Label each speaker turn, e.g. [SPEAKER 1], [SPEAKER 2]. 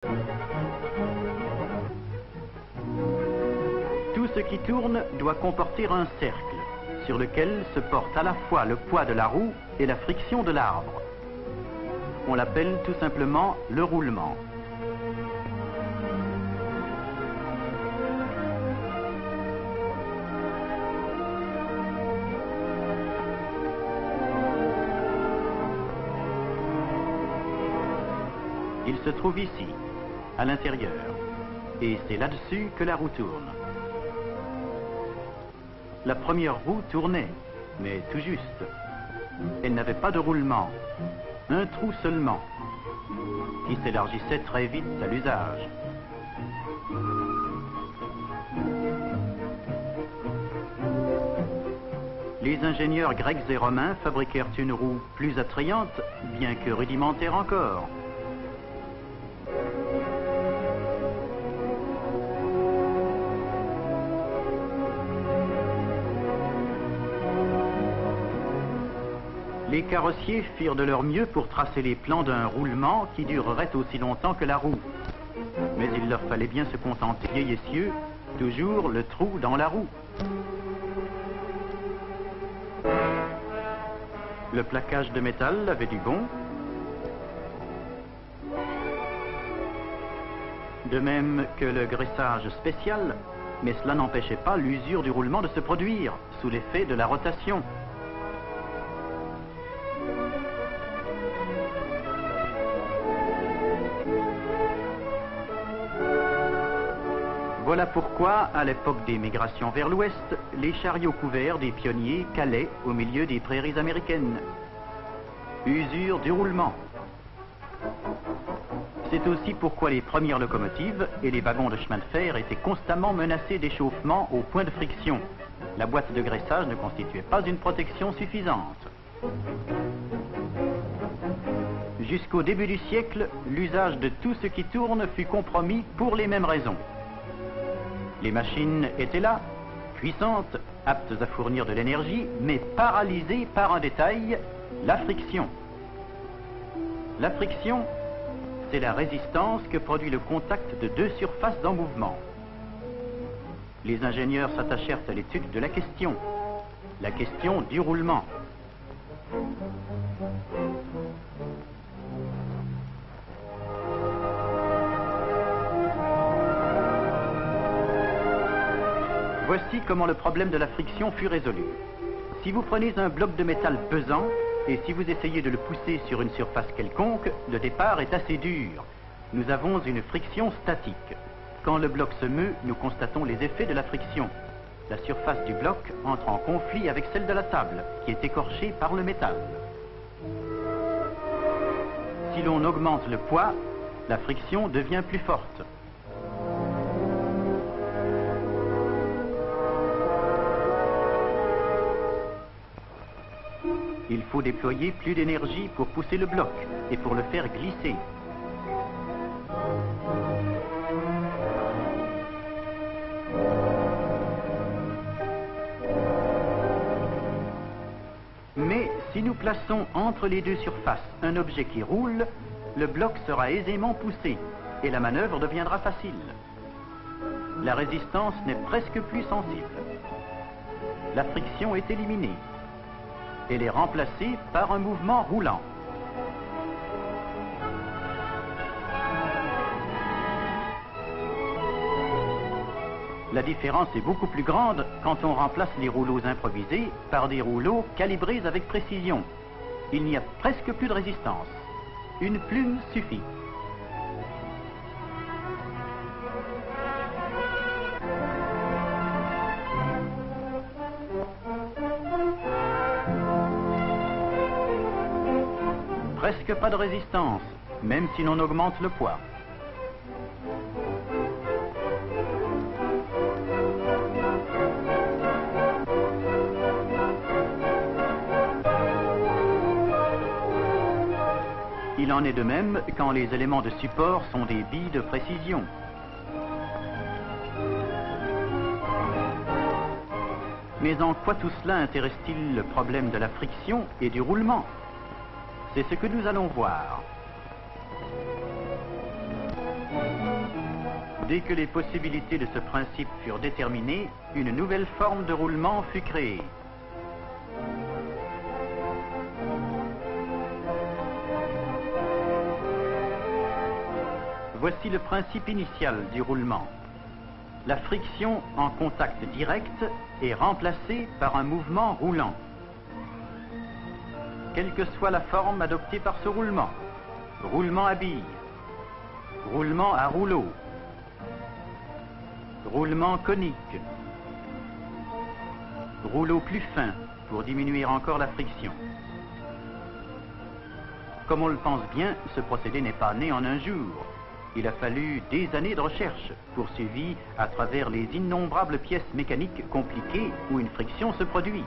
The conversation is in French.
[SPEAKER 1] Tout ce qui tourne doit comporter un cercle sur lequel se porte à la fois le poids de la roue et la friction de l'arbre. On l'appelle tout simplement le roulement. Il se trouve ici, à l'intérieur, et c'est là-dessus que la roue tourne. La première roue tournait, mais tout juste. Elle n'avait pas de roulement, un trou seulement, qui s'élargissait très vite à l'usage. Les ingénieurs grecs et romains fabriquèrent une roue plus attrayante, bien que rudimentaire encore. Les carrossiers firent de leur mieux pour tracer les plans d'un roulement qui durerait aussi longtemps que la roue. Mais il leur fallait bien se contenter, vieil essieu, toujours le trou dans la roue. Le plaquage de métal avait du bon. De même que le graissage spécial, mais cela n'empêchait pas l'usure du roulement de se produire sous l'effet de la rotation. Voilà pourquoi, à l'époque des migrations vers l'ouest, les chariots couverts des pionniers calaient au milieu des prairies américaines. Usure du roulement. C'est aussi pourquoi les premières locomotives et les wagons de chemin de fer étaient constamment menacés d'échauffement au point de friction. La boîte de graissage ne constituait pas une protection suffisante. Jusqu'au début du siècle, l'usage de tout ce qui tourne fut compromis pour les mêmes raisons. Les machines étaient là, puissantes, aptes à fournir de l'énergie, mais paralysées par un détail, la friction. La friction, c'est la résistance que produit le contact de deux surfaces en mouvement. Les ingénieurs s'attachèrent à l'étude de la question du roulement. Voici comment le problème de la friction fut résolu. Si vous prenez un bloc de métal pesant, et si vous essayez de le pousser sur une surface quelconque, le départ est assez dur. Nous avons une friction statique. Quand le bloc se meut, nous constatons les effets de la friction. La surface du bloc entre en conflit avec celle de la table, qui est écorchée par le métal. Si l'on augmente le poids, la friction devient plus forte. Il faut déployer plus d'énergie pour pousser le bloc et pour le faire glisser. Mais si nous plaçons entre les deux surfaces un objet qui roule, le bloc sera aisément poussé et la manœuvre deviendra facile. La résistance n'est presque plus sensible. La friction est éliminée. Elle est remplacée par un mouvement roulant. La différence est beaucoup plus grande quand on remplace les rouleaux improvisés par des rouleaux calibrés avec précision. Il n'y a presque plus de résistance. Une plume suffit. Presque pas de résistance, même si l'on augmente le poids. Il en est de même quand les éléments de support sont des billes de précision. Mais en quoi tout cela intéresse-t-il le problème de la friction et du roulement? C'est ce que nous allons voir. Dès que les possibilités de ce principe furent déterminées, une nouvelle forme de roulement fut créée. Voici le principe initial du roulement. La friction en contact direct est remplacée par un mouvement roulant. Quelle que soit la forme adoptée par ce roulement, roulement à bille, roulement à rouleau, roulement conique, rouleau plus fin pour diminuer encore la friction. Comme on le pense bien, ce procédé n'est pas né en un jour. Il a fallu des années de recherche, poursuivies à travers les innombrables pièces mécaniques compliquées où une friction se produit.